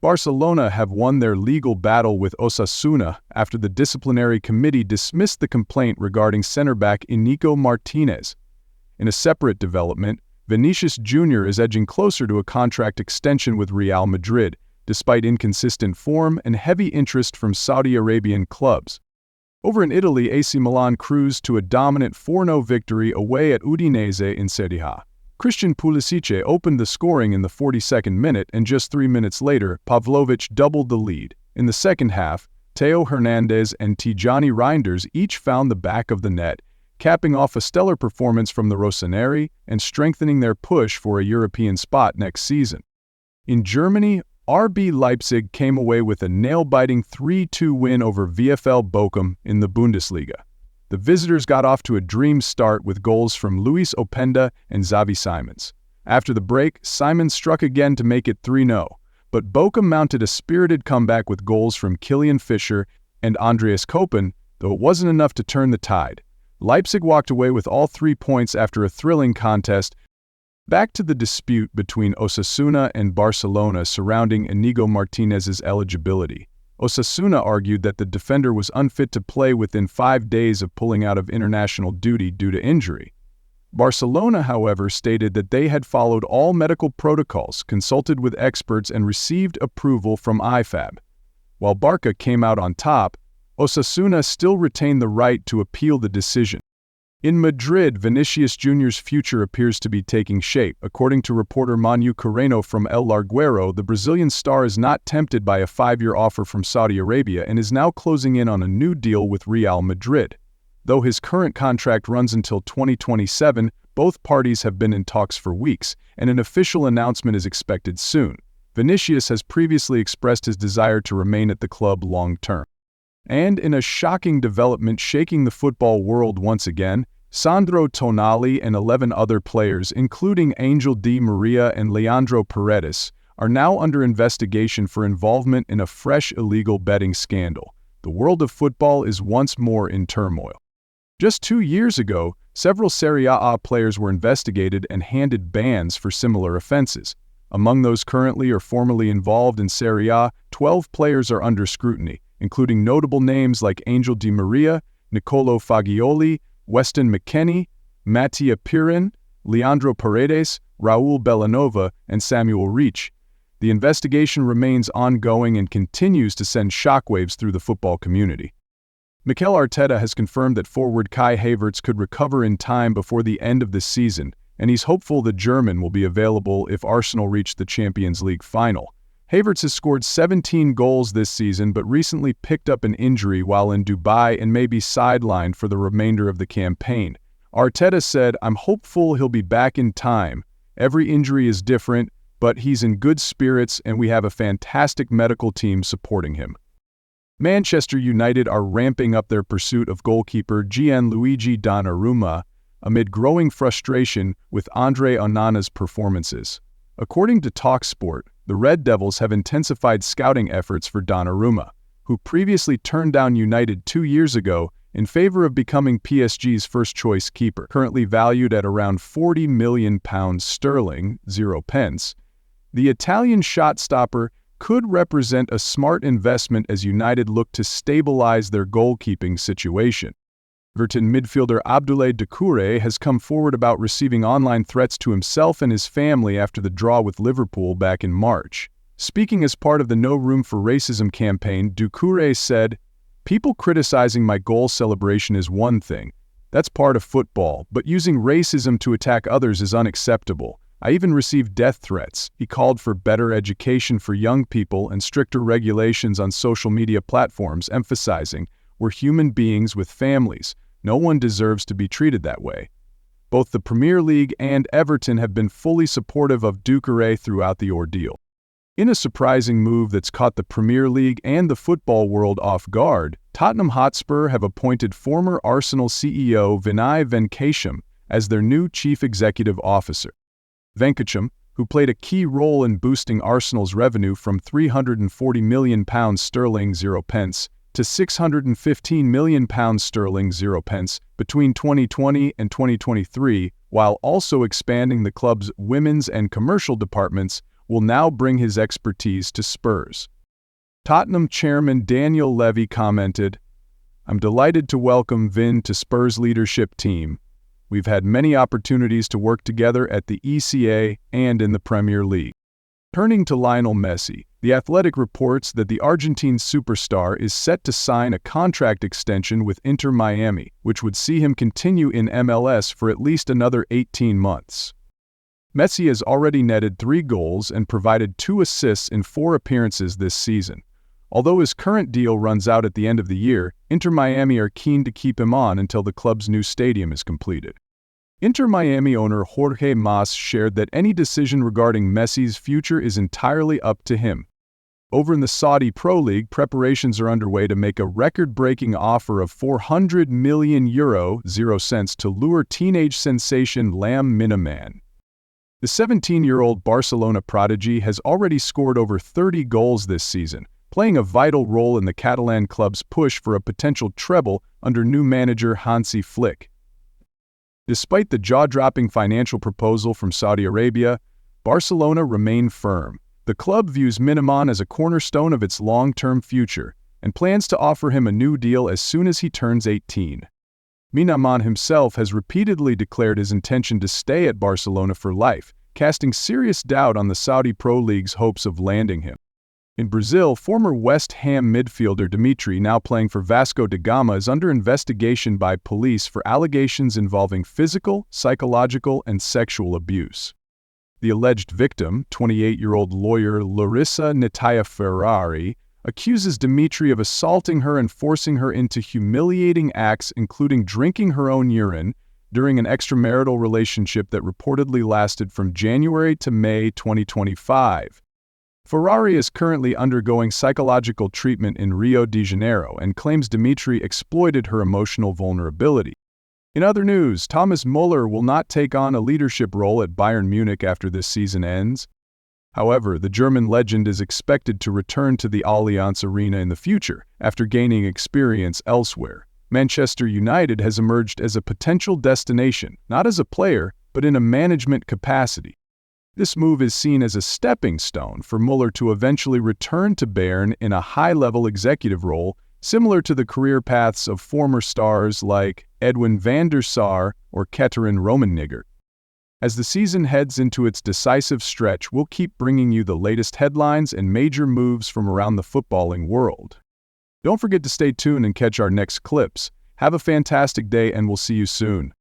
Barcelona have won their legal battle with Osasuna after the disciplinary committee dismissed the complaint regarding center-back Inigo Martinez. In a separate development, Vinicius Jr. is edging closer to a contract extension with Real Madrid, despite inconsistent form and heavy interest from Saudi Arabian clubs. Over in Italy, AC Milan cruised to a dominant 4-0 victory away at Udinese in Serie A. Christian Pulisic opened the scoring in the 42nd minute, and just 3 minutes later, Pavlovic doubled the lead. In the second half, Theo Hernandez and Tijani Reinders each found the back of the net, capping off a stellar performance from the Rossoneri and strengthening their push for a European spot next season. In Germany, RB Leipzig came away with a nail-biting 3-2 win over VfL Bochum in the Bundesliga. The visitors got off to a dream start with goals from Luis Openda and Xavi Simons. After the break, Simons struck again to make it 3-0, but Bochum mounted a spirited comeback with goals from Kilian Fischer and Andreas Koppen, though it wasn't enough to turn the tide. Leipzig walked away with all 3 points after a thrilling contest. Back to the dispute between Osasuna and Barcelona surrounding Inigo Martinez's eligibility. Osasuna argued that the defender was unfit to play within 5 days of pulling out of international duty due to injury. Barcelona, however, stated that they had followed all medical protocols, consulted with experts, and received approval from IFAB. While Barca came out on top, Osasuna still retained the right to appeal the decision. In Madrid, Vinicius Jr.'s future appears to be taking shape. According to reporter Manu Carreno from El Larguero, the Brazilian star is not tempted by a 5-year offer from Saudi Arabia and is now closing in on a new deal with Real Madrid. Though his current contract runs until 2027, both parties have been in talks for weeks, and an official announcement is expected soon. Vinicius has previously expressed his desire to remain at the club long-term. And in a shocking development shaking the football world once again, Sandro Tonali and 11 other players, including Angel Di Maria and Leandro Paredes, are now under investigation for involvement in a fresh illegal betting scandal. The world of football is once more in turmoil. Just 2 years ago, several Serie A players were investigated and handed bans for similar offenses. Among those currently or formerly involved in Serie A, 12 players are under scrutiny, including notable names like Angel Di Maria, Nicolo Fagioli, Weston McKennie, Mattia Pirin, Leandro Paredes, Raul Bellanova, and Samuel Reich. The investigation remains ongoing and continues to send shockwaves through the football community. Mikel Arteta has confirmed that forward Kai Havertz could recover in time before the end of the season, and he's hopeful the German will be available if Arsenal reach the Champions League final. Havertz has scored 17 goals this season but recently picked up an injury while in Dubai and may be sidelined for the remainder of the campaign. Arteta said, "I'm hopeful he'll be back in time. Every injury is different, but he's in good spirits and we have a fantastic medical team supporting him." Manchester United are ramping up their pursuit of goalkeeper Gianluigi Donnarumma amid growing frustration with Andre Onana's performances. According to TalkSport, the Red Devils have intensified scouting efforts for Donnarumma, who previously turned down United 2 years ago in favor of becoming PSG's first-choice keeper. Currently valued at around £40 million, 0 pence, the Italian shot-stopper could represent a smart investment as United look to stabilize their goalkeeping situation. Everton midfielder Abdoulaye Doucouré has come forward about receiving online threats to himself and his family after the draw with Liverpool back in March. Speaking as part of the No Room for Racism campaign, Doucouré said, "People criticizing my goal celebration is one thing. That's part of football, but using racism to attack others is unacceptable. I even received death threats." He called for better education for young people and stricter regulations on social media platforms, emphasizing, "We're human beings with families. No one deserves to be treated that way." Both the Premier League and Everton have been fully supportive of Doucouré throughout the ordeal. In a surprising move that's caught the Premier League and the football world off guard, Tottenham Hotspur have appointed former Arsenal CEO Vinay Venkatesham as their new chief executive officer. Venkatesham, who played a key role in boosting Arsenal's revenue from £340 million 0 pence to £615 million 0 pence between 2020 and 2023, while also expanding the club's women's and commercial departments, will now bring his expertise to Spurs. Tottenham chairman Daniel Levy commented, "I'm delighted to welcome Vin to Spurs' leadership team. We've had many opportunities to work together at the ECA and in the Premier League." Turning to Lionel Messi, The Athletic reports that the Argentine superstar is set to sign a contract extension with Inter Miami, which would see him continue in MLS for at least another 18 months. Messi has already netted 3 goals and provided 2 assists in 4 appearances this season. Although his current deal runs out at the end of the year, Inter Miami are keen to keep him on until the club's new stadium is completed. Inter Miami owner Jorge Mas shared that any decision regarding Messi's future is entirely up to him. Over in the Saudi Pro League, preparations are underway to make a record-breaking offer of €400 million to lure teenage sensation Lam Minaman. The 17-year-old Barcelona prodigy has already scored over 30 goals this season, playing a vital role in the Catalan club's push for a potential treble under new manager Hansi Flick. Despite the jaw-dropping financial proposal from Saudi Arabia, Barcelona remain firm. The club views Minaman as a cornerstone of its long-term future and plans to offer him a new deal as soon as he turns 18. Minaman himself has repeatedly declared his intention to stay at Barcelona for life, casting serious doubt on the Saudi Pro League's hopes of landing him. In Brazil, former West Ham midfielder Dimitri, now playing for Vasco da Gama, is under investigation by police for allegations involving physical, psychological, and sexual abuse. The alleged victim, 28-year-old lawyer Larissa Nataya Ferrari, accuses Dimitri of assaulting her and forcing her into humiliating acts, including drinking her own urine, during an extramarital relationship that reportedly lasted from January to May 2025. Ferrari is currently undergoing psychological treatment in Rio de Janeiro and claims Dimitri exploited her emotional vulnerability. In other news, Thomas Müller will not take on a leadership role at Bayern Munich after this season ends. However, the German legend is expected to return to the Allianz Arena in the future, after gaining experience elsewhere. Manchester United has emerged as a potential destination, not as a player, but in a management capacity. This move is seen as a stepping stone for Müller to eventually return to Bayern in a high-level executive role, similar to the career paths of former stars like Edwin van der Sar or Keterin Rummenigge. As the season heads into its decisive stretch, we'll keep bringing you the latest headlines and major moves from around the footballing world. Don't forget to stay tuned and catch our next clips. Have a fantastic day, and we'll see you soon.